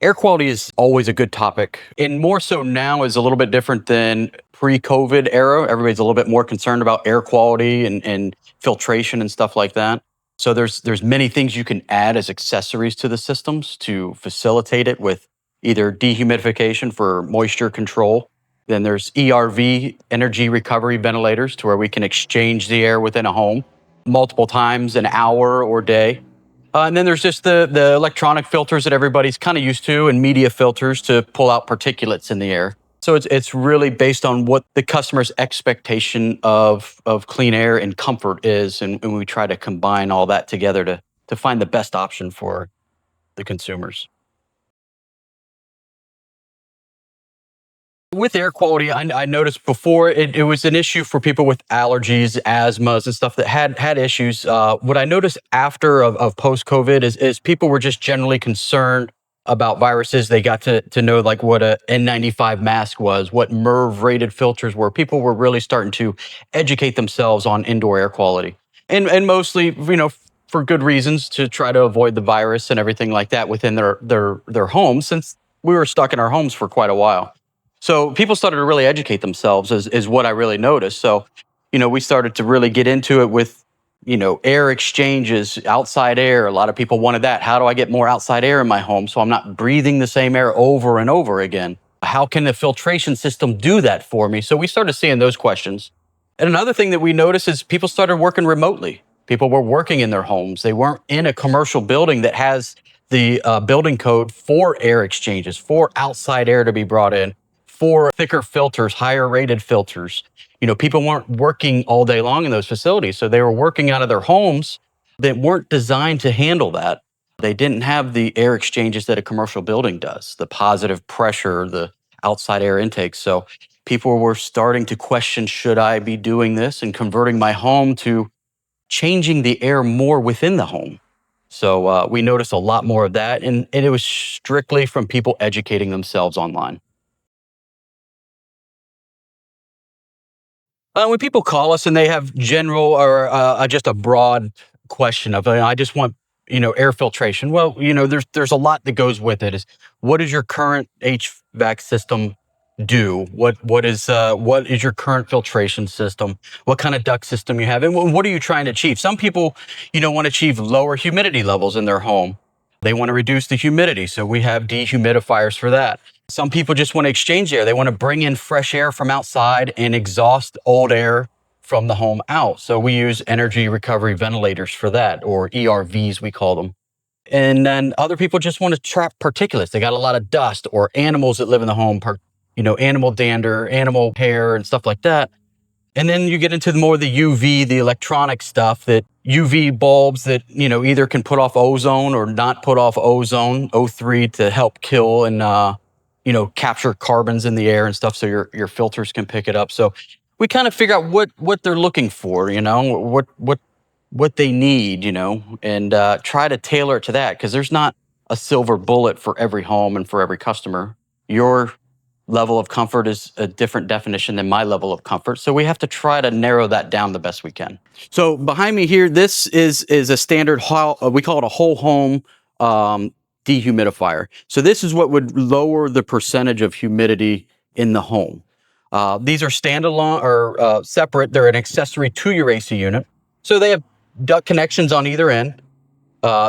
Air quality is always a good topic, and more so now is a little bit different than pre-COVID era. Everybody's a little bit more concerned about air quality and filtration and stuff like that. So there's many things you can add as accessories to the systems to facilitate it with either dehumidification for moisture control. Then there's ERV, energy recovery ventilators, to where we can exchange the air within a home multiple times an hour or day. And then there's just the electronic filters that everybody's kind of used to, and media filters to pull out particulates in the air. So it's really based on what the customer's expectation of clean air and comfort is, and we try to combine all that together to find the best option for the consumers. With air quality, I noticed before it was an issue for people with allergies, asthmas, and stuff that had issues. What I noticed after of post COVID is people were just generally concerned about viruses. They got to know like what a N95 mask was, what MERV rated filters were. People were really starting to educate themselves on indoor air quality, and mostly for good reasons, to try to avoid the virus and everything like that within their homes, since we were stuck in our homes for quite a while. So people started to really educate themselves is what I really noticed. So, we started to really get into it with, air exchanges, outside air. A lot of people wanted that. How do I get more outside air in my home so I'm not breathing the same air over and over again? How can the filtration system do that for me? So we started seeing those questions. And another thing that we noticed is people started working remotely. People were working in their homes. They weren't in a commercial building that has the building code for air exchanges, for outside air to be brought in, for thicker filters, higher rated filters. People weren't working all day long in those facilities. So they were working out of their homes that weren't designed to handle that. They didn't have the air exchanges that a commercial building does, the positive pressure, the outside air intake. So people were starting to question, should I be doing this and converting my home to changing the air more within the home? So we noticed a lot more of that. And it was strictly from people educating themselves online. When people call us and they have general or just a broad question of, I just want, air filtration. Well, there's a lot that goes with it. Is what does your current HVAC system do? What is your current filtration system? What kind of duct system you have, and what are you trying to achieve? Some people, want to achieve lower humidity levels in their home. They want to reduce the humidity, so we have dehumidifiers for that. Some people just want to exchange air. They want to bring in fresh air from outside and exhaust old air from the home out. So we use energy recovery ventilators for that, or ERVs, we call them. And then other people just want to trap particulates. They got a lot of dust or animals that live in the home, animal dander, animal hair, and stuff like that. And then you get into more the UV, the electronic stuff, that UV bulbs that, either can put off ozone or not put off ozone, O3, to help kill and, capture carbons in the air and stuff, so your filters can pick it up. So we kind of figure out what they're looking for, what they need, and try to tailor it to that, because there's not a silver bullet for every home and for every customer. Your level of comfort is a different definition than my level of comfort. So we have to try to narrow that down the best we can. So behind me here, this is a standard, we call it a whole home dehumidifier. So this is what would lower the percentage of humidity in the home. These are standalone or separate. They're an accessory to your AC unit. So they have duct connections on either end,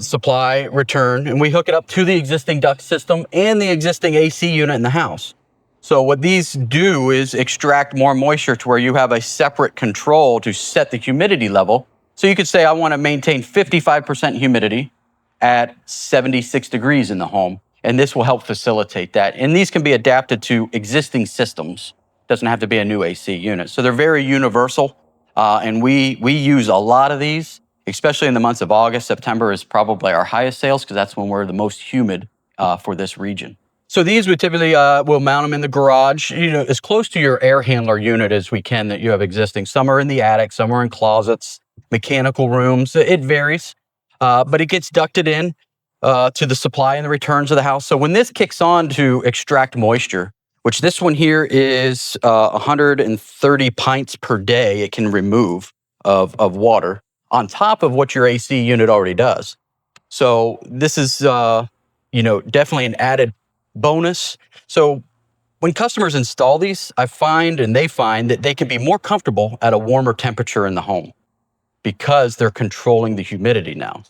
supply, return, and we hook it up to the existing duct system and the existing AC unit in the house. So what these do is extract more moisture to where you have a separate control to set the humidity level. So you could say, I want to maintain 55% humidity at 76 degrees in the home, and this will help facilitate that. And these can be adapted to existing systems. It doesn't have to be a new AC unit. So they're very universal, and we use a lot of these, especially in the months of August. September is probably our highest sales, because that's when we're the most humid for this region. So these we typically will mount them in the garage, as close to your air handler unit as we can that you have existing. Some are in the attic, some are in closets, mechanical rooms. It varies, but it gets ducted in to the supply and the returns of the house. So when this kicks on to extract moisture, which this one here is 130 pints per day it can remove of water on top of what your AC unit already does. So this is definitely an added bonus. So when customers install these, I find and they find that they can be more comfortable at a warmer temperature in the home because they're controlling the humidity now.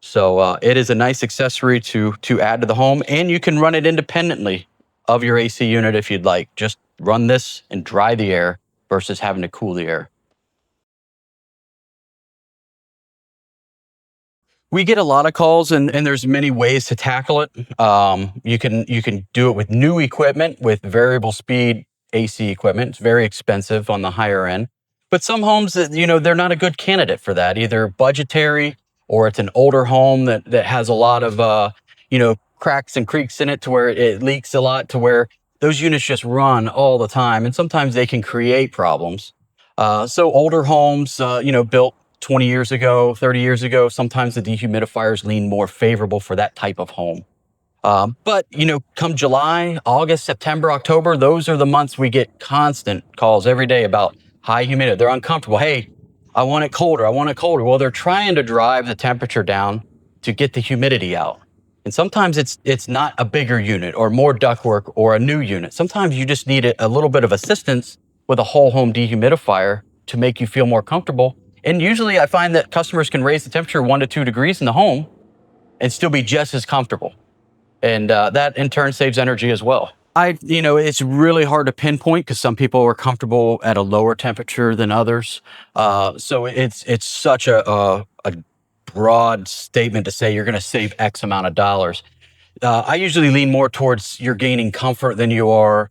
So it is a nice accessory to add to the home, and you can run it independently of your AC unit if you'd like. Just run this and dry the air versus having to cool the air. We get a lot of calls, and there's many ways to tackle it. You can do it with new equipment, with variable speed AC equipment. It's very expensive on the higher end, but some homes that they're not a good candidate for that, either budgetary or it's an older home that has a lot of cracks and creaks in it to where it leaks a lot, to where those units just run all the time, and sometimes they can create problems. So older homes, built 20 years ago, 30 years ago, sometimes the dehumidifiers lean more favorable for that type of home. But come July, August, September, October, those are the months we get constant calls every day about high humidity. They're uncomfortable. Hey, I want it colder. I want it colder. Well, they're trying to drive the temperature down to get the humidity out. And sometimes it's not a bigger unit or more ductwork or a new unit. Sometimes you just need a little bit of assistance with a whole home dehumidifier to make you feel more comfortable. And usually I find that customers can raise the temperature 1 to 2 degrees in the home and still be just as comfortable. And that in turn saves energy as well. It's really hard to pinpoint because some people are comfortable at a lower temperature than others. So it's such a broad statement to say you're going to save X amount of dollars. I usually lean more towards you're gaining comfort than you are,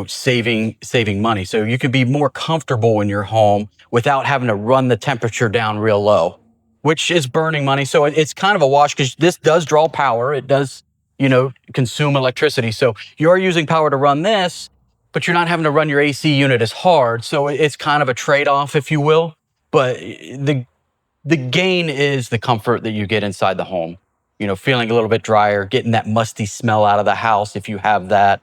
saving money. So you can be more comfortable in your home without having to run the temperature down real low, which is burning money. So it's kind of a wash because this does draw power. It does, consume electricity. So you're using power to run this, but you're not having to run your AC unit as hard. So it's kind of a trade-off, if you will. But the gain is the comfort that you get inside the home. Feeling a little bit drier, getting that musty smell out of the house if you have that.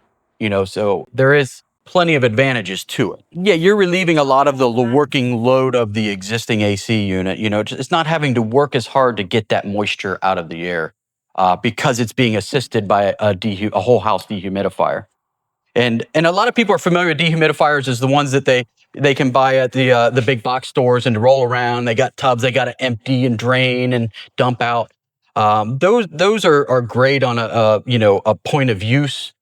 So there is plenty of advantages to it. Yeah, you're relieving a lot of the working load of the existing AC unit. It's not having to work as hard to get that moisture out of the air because it's being assisted by a whole house dehumidifier. And a lot of people are familiar with dehumidifiers as the ones that they can buy at the big box stores and to roll around. They got tubs they got to empty and drain and dump out. Those are great on a point of use.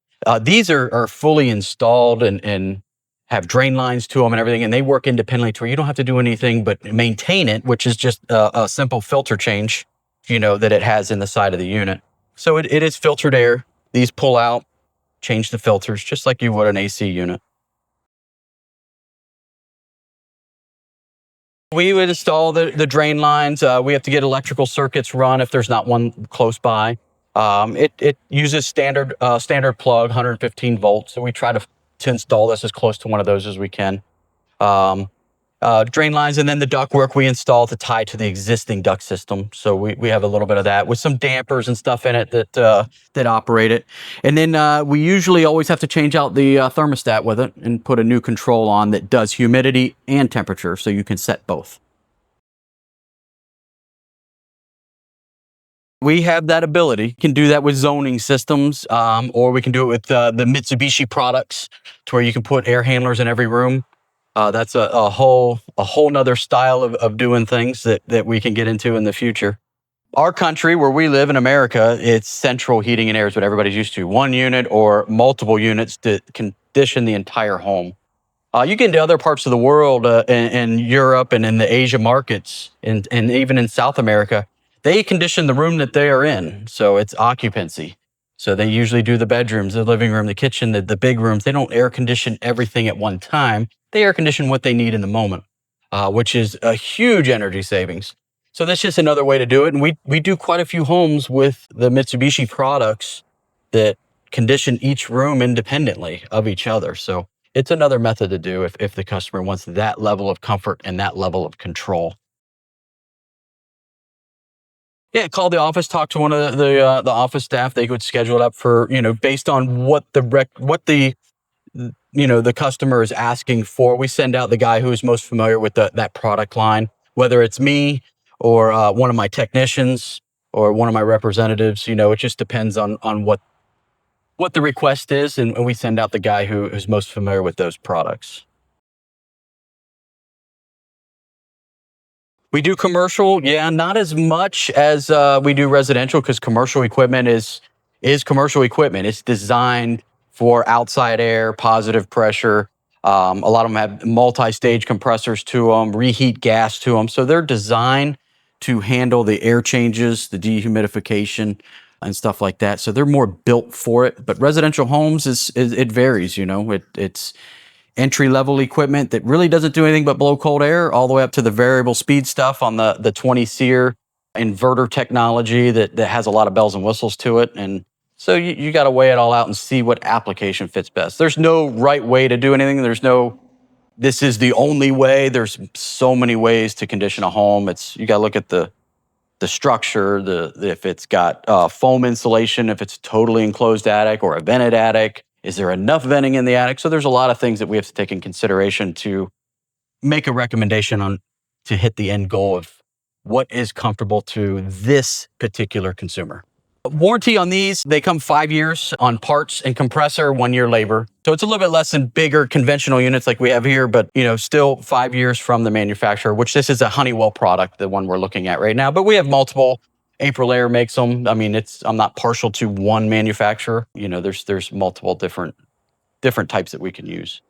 These are fully installed and have drain lines to them and everything, and they work independently to where you don't have to do anything but maintain it, which is just a simple filter change, that it has in the side of the unit. So it is filtered air. These pull out, change the filters just like you would an AC unit. We would install the drain lines. We have to get electrical circuits run if there's not one close by. It uses standard plug, 115 volts. So we try to install this as close to one of those as we can. Drain lines, and then the ductwork we install to tie to the existing duct system. So we have a little bit of that with some dampers and stuff in it that operate it. And then we usually always have to change out the thermostat with it and put a new control on that does humidity and temperature, so you can set both. We have that ability. You can do that with zoning systems, or we can do it with the Mitsubishi products, to where you can put air handlers in every room. That's a whole nother style of doing things that we can get into in the future. Our country, where we live in America, it's central heating and air is what everybody's used to. One unit or multiple units to condition the entire home. You get into other parts of the world, in Europe and in the Asia markets, and even in South America, they condition the room that they are in. So it's occupancy. So they usually do the bedrooms, the living room, the kitchen, the big rooms. They don't air condition everything at one time. They air condition what they need in the moment, which is a huge energy savings. So that's just another way to do it. And we do quite a few homes with the Mitsubishi products that condition each room independently of each other. So it's another method to do if the customer wants that level of comfort and that level of control. Yeah, call the office, talk to one of the office staff. They could schedule it up for, based on what the customer is asking for. We send out the guy who is most familiar with that product line, whether it's me or one of my technicians or one of my representatives. It just depends on what the request is, and we send out the guy who's most familiar with those products. We do commercial, yeah, not as much as we do residential, because commercial equipment is commercial equipment. It's designed for outside air, positive pressure. A lot of them have multi-stage compressors to them, reheat gas to them, so they're designed to handle the air changes, the dehumidification, and stuff like that. So they're more built for it. But residential homes is it varies. It's entry level equipment that really doesn't do anything but blow cold air, all the way up to the variable speed stuff on the 20 SEER inverter technology that has a lot of bells and whistles to it. And so you got to weigh it all out and see what application fits best. There's no right way to do anything. This is the only way. There's so many ways to condition a home. You got to look at the structure, if it's got foam insulation, if it's a totally enclosed attic or a vented attic. Is there enough venting in the attic? So there's a lot of things that we have to take in consideration to make a recommendation to hit the end goal of what is comfortable to this particular consumer. Warranty on these, they come 5 years on parts and compressor, 1 year labor. So it's a little bit less than bigger conventional units like we have here, but still 5 years from the manufacturer, which this is a Honeywell product, the one we're looking at right now. But we have multiple. April Air makes them. I mean, I'm not partial to one manufacturer. There's multiple different types that we can use.